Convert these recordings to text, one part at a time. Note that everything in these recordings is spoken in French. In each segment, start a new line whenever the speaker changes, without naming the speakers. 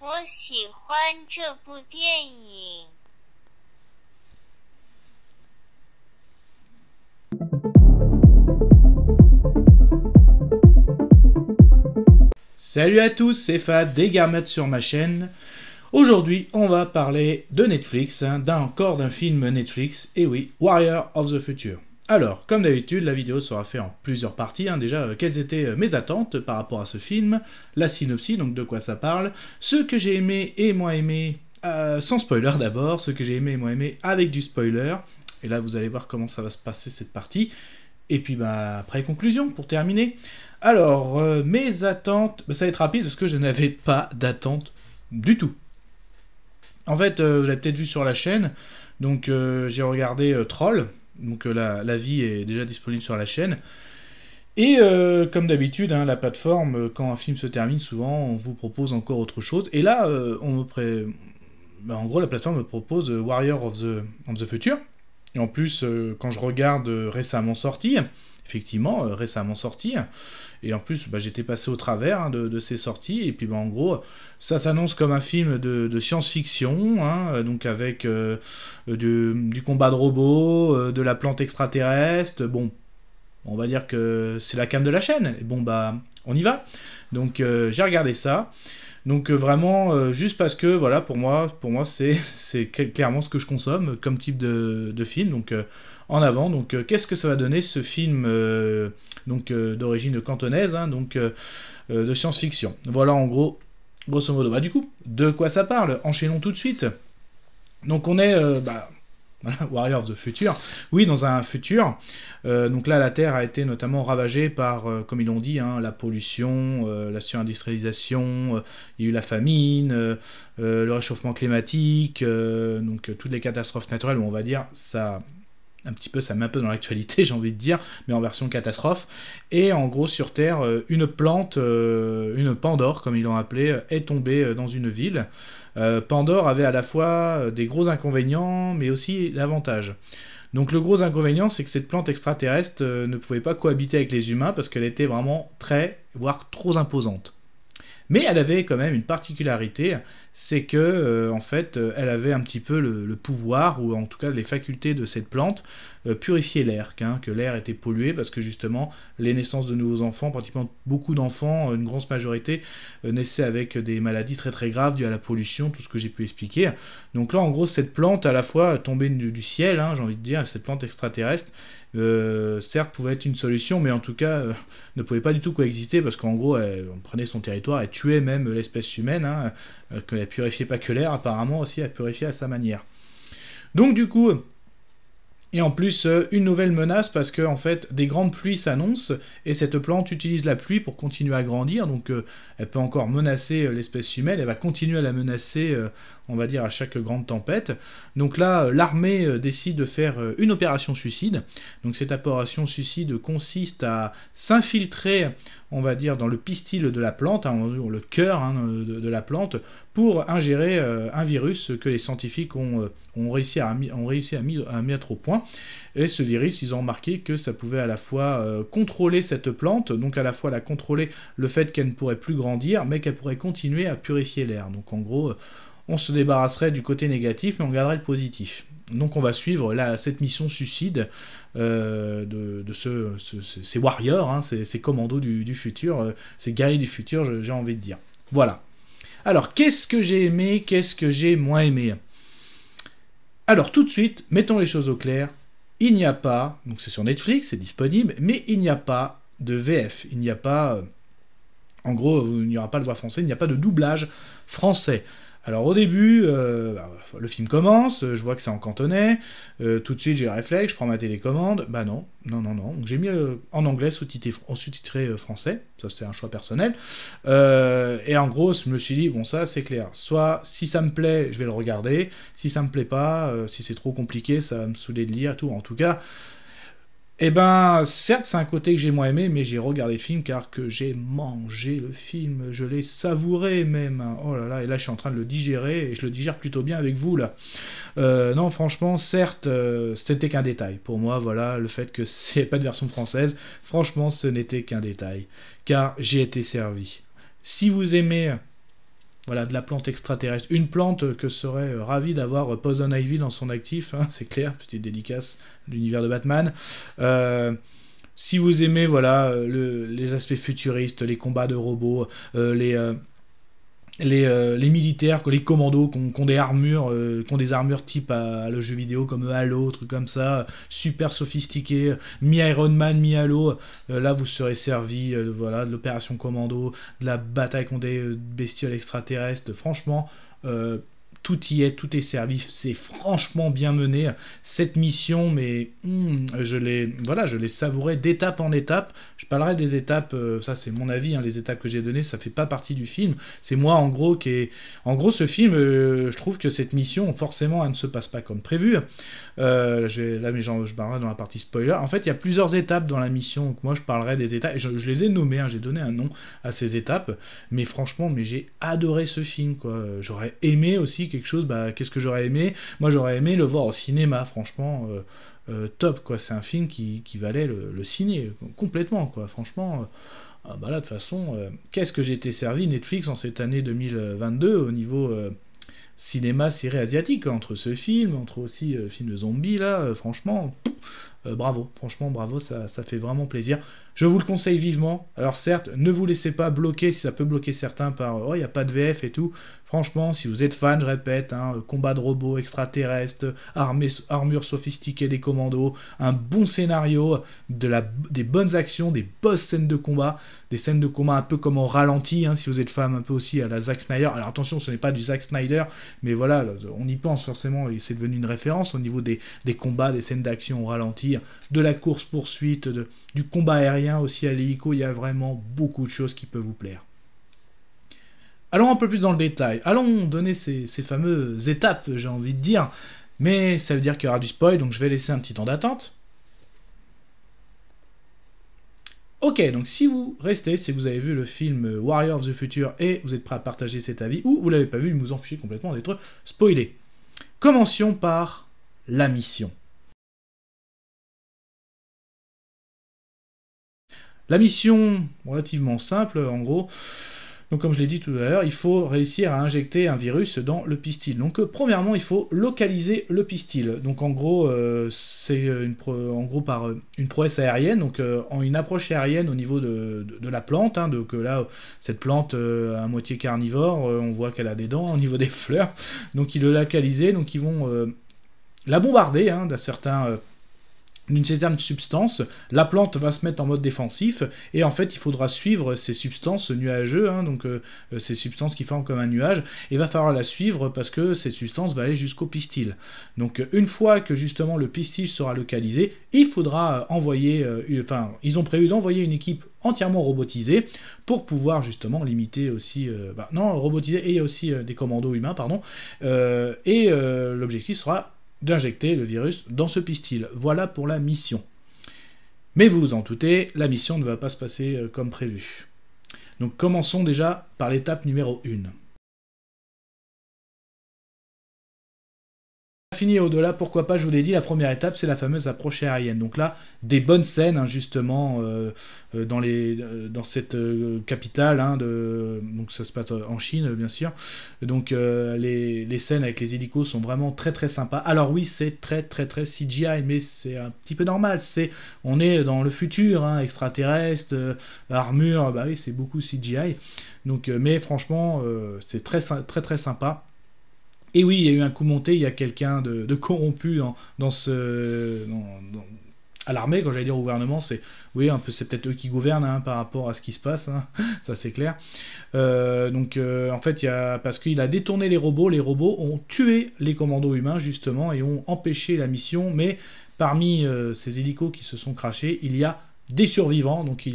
我喜欢这部电影。
Salut à tous, c'est Fad des Garmettes sur ma chaîne. Aujourd'hui, on va parler de Netflix, encore d'un film Netflix, et oui, Warrior of the Future. Alors, comme d'habitude, la vidéo sera faite en plusieurs parties. Déjà, quelles étaient mes attentes par rapport à ce film, la synopsis, donc de quoi ça parle, ce que j'ai aimé et moins aimé, sans spoiler d'abord, ce que j'ai aimé et moins aimé avec du spoiler, et là vous allez voir comment ça va se passer cette partie, et puis après conclusion, pour terminer. Alors, mes attentes, ça va être rapide parce que je n'avais pas d'attente du tout. En fait, vous l'avez peut-être vu sur la chaîne, donc j'ai regardé Troll, donc la vie est déjà disponible sur la chaîne. Et comme d'habitude, la plateforme, quand un film se termine, souvent on vous propose encore autre chose. Et là, en gros, la plateforme me propose Warrior of the Future. Et en plus, quand je regarde récemment sorti, effectivement, récemment sorti, et en plus, j'étais passé au travers de ces sorties, et puis en gros, ça s'annonce comme un film de science-fiction, donc avec du combat de robots, de la plante extraterrestre, bon, on va dire que c'est la came de la chaîne, et bon on y va. Donc j'ai regardé ça, donc vraiment, juste parce que, voilà, pour moi c'est clairement ce que je consomme comme type de film, donc en avant. Donc qu'est-ce que ça va donner ce film d'origine cantonaise, de science-fiction. Voilà en gros, grosso modo. Du coup, de quoi ça parle? Enchaînons tout de suite. Donc on est... voilà, Warrior of the Future. Oui, dans un futur. Donc là, la Terre a été notamment ravagée par, comme ils l'ont dit, la pollution, la surindustrialisation, il y a eu la famine, le réchauffement climatique, donc toutes les catastrophes naturelles, on va dire, ça met un peu dans l'actualité, j'ai envie de dire, mais en version catastrophe. Et en gros, sur Terre, une plante, une Pandore, comme ils l'ont appelé, est tombée dans une ville. Pandore avait à la fois des gros inconvénients, mais aussi d'avantages. Donc le gros inconvénient, c'est que cette plante extraterrestre ne pouvait pas cohabiter avec les humains parce qu'elle était vraiment très, voire trop imposante. Mais elle avait quand même une particularité, c'est que, en fait, elle avait un petit peu le pouvoir, ou en tout cas les facultés de cette plante, purifier l'air, que l'air était pollué, parce que justement, les naissances de nouveaux enfants, pratiquement beaucoup d'enfants, une grosse majorité, naissaient avec des maladies très très graves dues à la pollution, tout ce que j'ai pu expliquer. Donc là, en gros, cette plante, à la fois tombée du ciel, j'ai envie de dire, cette plante extraterrestre, certes pouvait être une solution, mais en tout cas ne pouvait pas du tout coexister, parce qu'en gros on prenait son territoire, elle tuait même l'espèce humaine, qu'elle purifiait pas que l'air, apparemment aussi elle purifiait à sa manière. Donc du coup, et en plus, une nouvelle menace parce que en fait, des grandes pluies s'annoncent et cette plante utilise la pluie pour continuer à grandir, donc elle peut encore menacer l'espèce humaine, elle va continuer à la menacer, on va dire, à chaque grande tempête. Donc là, l'armée décide de faire une opération suicide. Donc cette opération suicide consiste à s'infiltrer, on va dire, dans le pistil de la plante, le cœur de la plante, pour ingérer un virus que les scientifiques ont réussi à mettre au point. Et ce virus, ils ont remarqué que ça pouvait à la fois contrôler cette plante, donc à la fois la contrôler le fait qu'elle ne pourrait plus grandir, mais qu'elle pourrait continuer à purifier l'air. Donc en gros, on se débarrasserait du côté négatif, mais on garderait le positif. Donc on va suivre cette mission suicide de ces warriors, ces commandos du futur, ces guerriers du futur, j'ai envie de dire. Voilà. Alors, qu'est-ce que j'ai aimé, qu'est-ce que j'ai moins aimé? Alors, tout de suite, mettons les choses au clair. Il n'y a pas, donc c'est sur Netflix, c'est disponible, mais il n'y a pas de VF. Il n'y a pas, en gros, il n'y aura pas de voix française, il n'y a pas de doublage français. Alors au début, le film commence, je vois que c'est en cantonais, tout de suite j'ai le réflexe, je prends ma télécommande, non. Donc j'ai mis en anglais sous-titré français, ça c'était un choix personnel, et en gros je me suis dit, bon ça c'est clair, soit si ça me plaît, je vais le regarder, si ça me plaît pas, si c'est trop compliqué, ça va me saouler de lire, tout, en tout cas... certes, c'est un côté que j'ai moins aimé, mais j'ai regardé le film car que j'ai mangé le film, je l'ai savouré même. Oh là là, et là je suis en train de le digérer, et je le digère plutôt bien avec vous là. Non, franchement, certes, c'était qu'un détail. Pour moi, voilà, le fait que c'est pas de version française, franchement, ce n'était qu'un détail. Car j'ai été servi. Si vous aimez voilà, de la plante extraterrestre. Une plante que serait ravi d'avoir Poison Ivy dans son actif, hein, c'est clair, petite dédicace, l'univers de Batman. Si vous aimez voilà, les aspects futuristes, les combats de robots, les militaires, les commandos qui ont des armures type à le jeu vidéo comme Halo, trucs comme ça, super sophistiqués, mi-Iron Man, mi-Halo, là vous serez servi voilà, de l'opération commando, de la bataille contre des bestioles extraterrestres, franchement, tout y est, tout est servi, c'est franchement bien mené, cette mission, mais je l'ai savouré d'étape en étape. Je parlerai des étapes, ça c'est mon avis, hein, les étapes que j'ai données, ça fait pas partie du film, c'est moi en gros ce film, je trouve que cette mission, forcément, elle ne se passe pas comme prévu. Je parlerai dans la partie spoiler. En fait, il y a plusieurs étapes dans la mission, donc moi je parlerai des étapes, je les ai nommées, hein, j'ai donné un nom à ces étapes, mais franchement, j'ai adoré ce film, quoi. J'aurais aimé aussi quelque chose, qu'est-ce que j'aurais aimé? Moi j'aurais aimé le voir au cinéma, franchement, top, quoi. C'est un film qui valait le ciné, complètement, quoi. Franchement, là, de toute façon, qu'est-ce que j'ai été servi Netflix en cette année 2022 au niveau cinéma, série asiatique, entre ce film, entre aussi film de zombies, là, franchement, bravo, franchement, bravo, ça fait vraiment plaisir. Je vous le conseille vivement. Alors certes, ne vous laissez pas bloquer, si ça peut bloquer certains par « Oh, il n'y a pas de VF et tout ». Franchement, si vous êtes fan, je répète, hein, combat de robots extraterrestres, armure sophistiquée des commandos, un bon scénario, des bonnes actions, des bonnes scènes de combat, des scènes de combat un peu comme en ralenti, hein, si vous êtes fan un peu aussi à la Zack Snyder. Alors attention, ce n'est pas du Zack Snyder, mais voilà, on y pense forcément, et c'est devenu une référence au niveau des combats, des scènes d'action au ralenti, de la course-poursuite, du combat aérien aussi à l'hélico. Il y a vraiment beaucoup de choses qui peuvent vous plaire. Allons un peu plus dans le détail, allons donner ces fameuses étapes, j'ai envie de dire, mais ça veut dire qu'il y aura du spoil, donc je vais laisser un petit temps d'attente. Ok, donc si vous restez, si vous avez vu le film Warrior of the Future et vous êtes prêt à partager cet avis, ou vous l'avez pas vu, vous en fichez complètement d'être spoilé. Commencions par la mission. La mission, relativement simple, en gros. Donc comme je l'ai dit tout à l'heure, il faut réussir à injecter un virus dans le pistil. Donc premièrement, il faut localiser le pistil. Donc en gros, c'est par une prouesse aérienne, donc en une approche aérienne au niveau de la plante. Hein, donc là, cette plante à moitié carnivore, on voit qu'elle a des dents au niveau des fleurs. Donc ils le localiser, donc ils vont la bombarder hein, d'une certaine substance, la plante va se mettre en mode défensif, et en fait il faudra suivre ces substances nuageuses, hein, donc ces substances qui forment comme un nuage, et il va falloir la suivre parce que ces substances vont aller jusqu'au pistil. Donc une fois que justement le pistil sera localisé, il faudra envoyer, ils ont prévu d'envoyer une équipe entièrement robotisée pour pouvoir justement limiter aussi, robotisée et aussi des commandos humains, pardon, l'objectif sera d'injecter le virus dans ce pistil. Voilà pour la mission. Mais vous vous en doutez, la mission ne va pas se passer comme prévu. Donc commençons déjà par l'étape numéro 1. Fini au-delà, pourquoi pas, je vous l'ai dit, la première étape c'est la fameuse approche aérienne. Donc là, des bonnes scènes hein, justement dans cette capitale, hein, donc ça se passe en Chine bien sûr. Donc les scènes avec les hélicos sont vraiment très très sympas. Alors oui, c'est très très très CGI, mais c'est un petit peu normal. On est dans le futur, hein, extraterrestre, armure, bah oui, c'est beaucoup CGI. Donc, mais franchement, c'est très très très sympa. Et oui, il y a eu un coup monté, il y a quelqu'un de corrompu à l'armée, quand j'allais dire au gouvernement, c'est peut-être eux qui gouvernent hein, par rapport à ce qui se passe, hein, ça c'est clair. En fait, parce qu'il a détourné les robots ont tué les commandos humains justement et ont empêché la mission, mais parmi ces hélicos qui se sont crashés, il y a des survivants, donc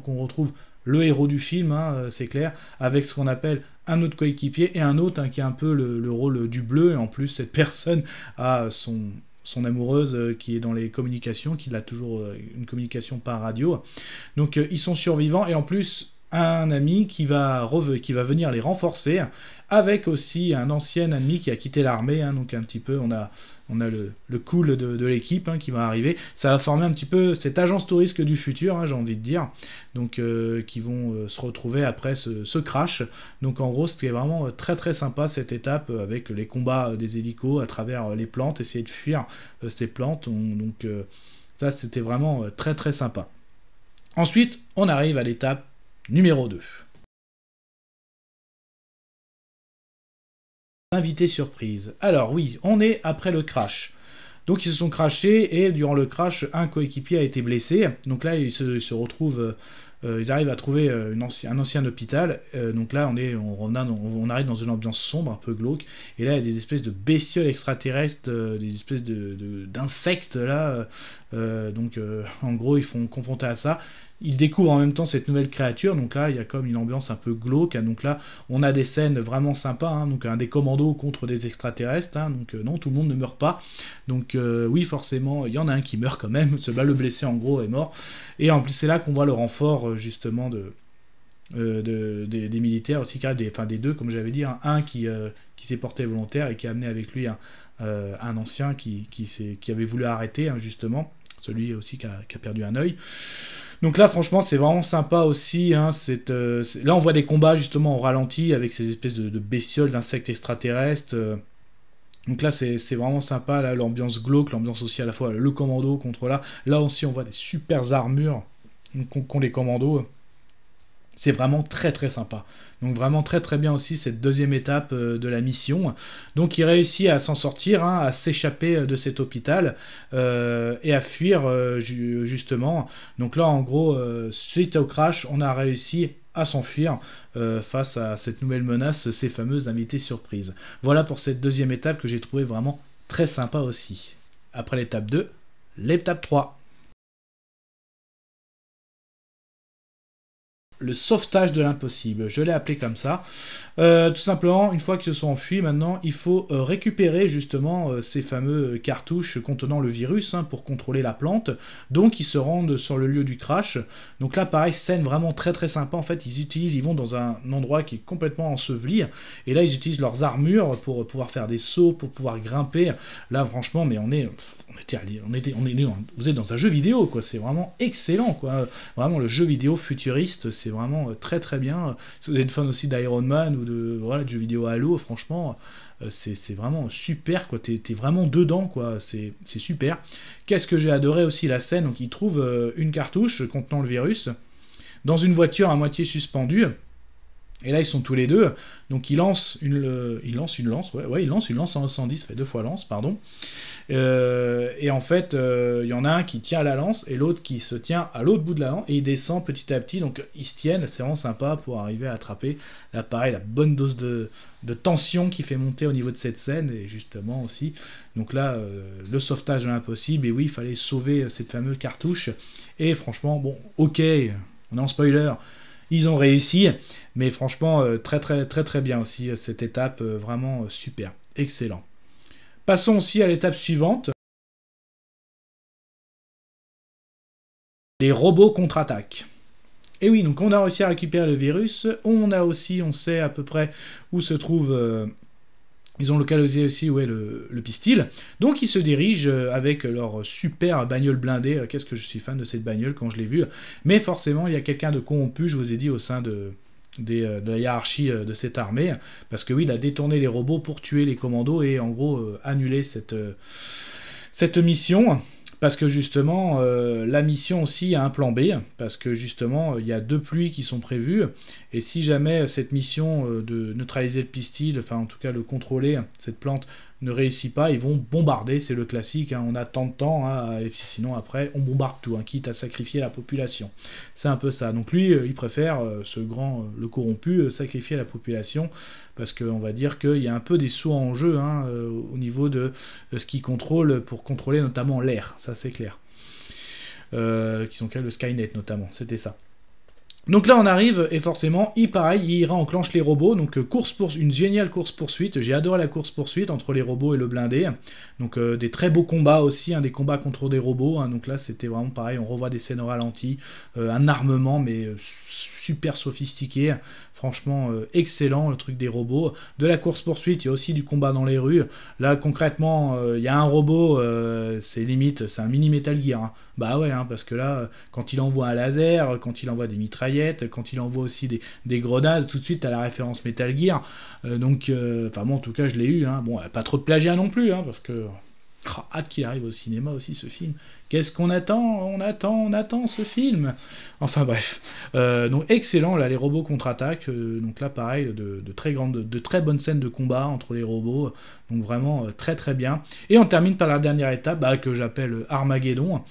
on retrouve le héros du film, hein, c'est clair, avec ce qu'on appelle un autre coéquipier et un autre hein, qui a un peu le rôle du bleu, et en plus cette personne a son amoureuse qui est dans les communications, qui a toujours une communication par radio. Donc ils sont survivants, et en plus un ami qui va venir les renforcer, avec aussi un ancien ennemi qui a quitté l'armée, hein, donc un petit peu, on a le cool de l'équipe, hein, qui va arriver. Ça va former un petit peu cette agence touriste du futur, hein, j'ai envie de dire, donc qui vont se retrouver après ce crash. Donc en gros, c'était vraiment très très sympa cette étape, avec les combats des hélicos à travers les plantes, essayer de fuir ces plantes, donc ça c'était vraiment très très sympa. Ensuite, on arrive à l'étape numéro 2. Invité surprise. Alors oui, on est après le crash. Donc ils se sont crashés et durant le crash, un coéquipier a été blessé. Donc là, ils se retrouvent, ils arrivent à trouver un ancien hôpital. Donc là, on arrive dans une ambiance sombre, un peu glauque. Et là, il y a des espèces de bestioles extraterrestres, des espèces d'insectes là. En gros, ils font confronter à ça. Ils découvrent en même temps cette nouvelle créature, donc là il y a comme une ambiance un peu glauque, hein. Donc là on a des scènes vraiment sympas, hein. Donc des commandos contre des extraterrestres, hein. Donc non, tout le monde ne meurt pas, donc oui forcément il y en a un qui meurt quand même, le blessé en gros est mort, et en plus c'est là qu'on voit le renfort justement des militaires aussi, des deux comme j'avais dit, hein. Un qui s'est porté volontaire et qui a amené avec lui un ancien qui avait voulu arrêter, hein, justement, celui aussi qui a perdu un œil. Donc là, franchement, c'est vraiment sympa aussi, hein, là, on voit des combats, justement, au ralenti, avec ces espèces de bestioles, d'insectes extraterrestres. Donc là, c'est vraiment sympa, là, l'ambiance glauque, l'ambiance aussi à la fois le commando contre là. Là aussi, on voit des super armures qu'ont les commandos. C'est vraiment très très sympa. Donc vraiment très très bien aussi cette deuxième étape de la mission. Donc il réussit à s'en sortir, hein, à s'échapper de cet hôpital et à fuir justement. Donc là en gros, suite au crash, on a réussi à s'enfuir face à cette nouvelle menace, ces fameuses invités surprises. Voilà pour cette deuxième étape que j'ai trouvé vraiment très sympa aussi. Après l'étape 2, l'étape 3. Le sauvetage de l'impossible, je l'ai appelé comme ça. Tout simplement, une fois qu'ils se sont enfuis, maintenant, il faut récupérer justement ces fameux cartouches contenant le virus, hein, pour contrôler la plante. Donc, ils se rendent sur le lieu du crash. Donc là, pareil, scène vraiment très très sympa. En fait, ils vont dans un endroit qui est complètement enseveli. Et là, ils utilisent leurs armures pour pouvoir faire des sauts, pour pouvoir grimper. Là, franchement, mais vous êtes dans un jeu vidéo, quoi. C'est vraiment excellent, quoi. Vraiment, le jeu vidéo futuriste, c'est vraiment très très bien. Si vous êtes fan aussi d'Iron Man ou de jeux vidéo Halo, franchement, c'est vraiment super, quoi. T'es vraiment dedans, quoi. C'est super. Qu'est-ce que j'ai adoré aussi la scène. Donc, ils trouvent une cartouche contenant le virus dans une voiture à moitié suspendue. Et là, ils sont tous les deux. Donc, il lance une lance en incendie, ça fait 2 fois lance, pardon. Et en fait, il y en a un qui tient à la lance et l'autre qui se tient à l'autre bout de la lance et il descend petit à petit. Donc, ils se tiennent, c'est vraiment sympa pour arriver à attraper. Là, pareil, la bonne dose de tension qui fait monter au niveau de cette scène, et justement aussi. Donc là, le sauvetage de l'impossible. Et oui, il fallait sauver cette fameuse cartouche. Et franchement, bon, ok, on est en spoiler. Ils ont réussi, mais franchement, très très très très bien aussi, cette étape, vraiment super, excellent. Passons aussi à l'étape suivante. Les robots contre-attaquent. Et oui, donc on a réussi à récupérer le virus, on sait à peu près où se trouve... Ils ont localisé aussi le pistil. Donc ils se dirigent avec leur super bagnole blindée. Qu'est-ce que je suis fan de cette bagnole quand je l'ai vue. Mais forcément, il y a quelqu'un de corrompu, je vous ai dit, au sein de la hiérarchie de cette armée. Parce que oui, il a détourné les robots pour tuer les commandos et en gros annuler cette mission. Parce que justement, la mission aussi a un plan B, parce que justement, il y a 2 pluies qui sont prévues, et si jamais cette mission de neutraliser le pistil, enfin en tout cas le contrôler, cette plante, ne réussit pas, ils vont bombarder, c'est le classique, hein, on a tant de temps, hein, et puis sinon après, on bombarde tout, hein, quitte à sacrifier la population. C'est un peu ça. Donc lui, il préfère, le corrompu, sacrifier la population, parce qu'on va dire qu'il y a un peu des sous en jeu, hein, au niveau de ce qu'il contrôle, pour contrôler notamment l'air, ça c'est clair. Qui sont le Skynet notamment, c'était ça. Donc là on arrive, et forcément, il enclenche les robots, donc une géniale course-poursuite, j'ai adoré la course-poursuite entre les robots et le blindé, donc des très beaux combats aussi, hein, des combats contre des robots, hein, donc là c'était vraiment pareil, on revoit des scènes au ralenti, un armement, mais super sophistiqué. Franchement, excellent le truc des robots. De la course-poursuite, il y a aussi du combat dans les rues. Là, concrètement, il y a un robot, c'est limite, c'est un mini Metal Gear. Hein. Bah ouais, hein, parce que là, quand il envoie un laser, quand il envoie des mitraillettes, quand il envoie aussi des grenades, tout de suite, t'as la référence Metal Gear. Enfin bon, en tout cas, je l'ai eu. Hein. Bon, pas trop de plagiat non plus, hein, parce que... hâte qu'il arrive au cinéma aussi, ce film. Qu'est-ce qu'on attend ? On attend ce film. Enfin bref. Donc excellent, là, les robots contre-attaquent. Donc là, pareil, de très bonnes scènes de combat entre les robots. Donc vraiment très très bien. Et on termine par la dernière étape, que j'appelle Armageddon.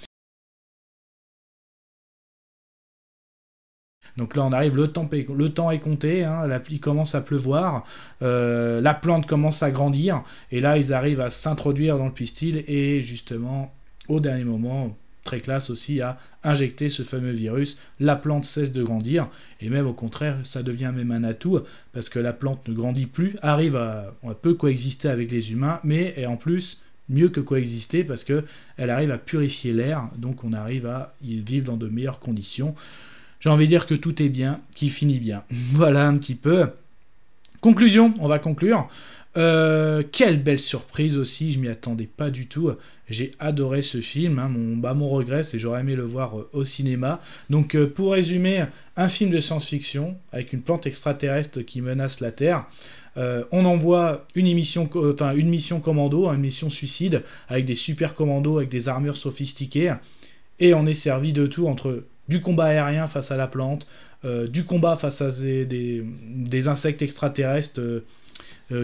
Donc là, on arrive, le temps est compté, hein, il commence à pleuvoir, la plante commence à grandir, et là, ils arrivent à s'introduire dans le pistil, et justement, au dernier moment, très classe aussi, à injecter ce fameux virus, la plante cesse de grandir, et même au contraire, ça devient même un atout, parce que la plante ne grandit plus, on peut coexister avec les humains, mais et en plus... mieux que coexister parce qu'elle arrive à purifier l'air, donc on arrive à y vivre dans de meilleures conditions. J'ai envie de dire que tout est bien, qui finit bien. Voilà un petit peu. Conclusion, on va conclure. Quelle belle surprise aussi, je m'y attendais pas du tout. J'ai adoré ce film, hein. Mon regret, c'est que j'aurais aimé le voir au cinéma. Donc pour résumer, un film de science-fiction avec une plante extraterrestre qui menace la Terre. On envoie une mission commando, une mission suicide, avec des super commandos, avec des armures sophistiquées, et on est servi de tout entre du combat aérien face à la plante, du combat face à des insectes extraterrestres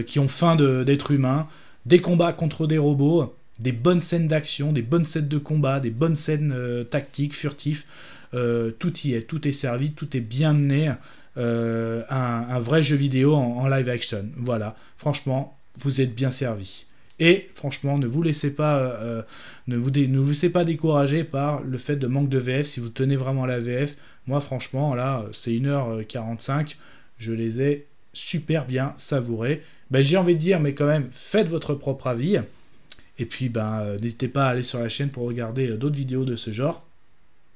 qui ont faim d'être humains, des combats contre des robots, des bonnes scènes d'action, des bonnes scènes de combat, des bonnes scènes tactiques, furtifs, tout y est, tout est servi, tout est bien mené. Un vrai jeu vidéo en live action. Voilà, franchement, vous êtes bien servis. Et franchement, ne vous laissez pas, ne vous laissez pas décourager par le fait de manque de VF. Si vous tenez vraiment la VF, moi franchement, là, c'est 1h45, je les ai super bien savourés. J'ai envie de dire, mais quand même, faites votre propre avis. Et puis, n'hésitez pas à aller sur la chaîne pour regarder d'autres vidéos de ce genre.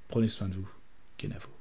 Prenez soin de vous. Kenavo.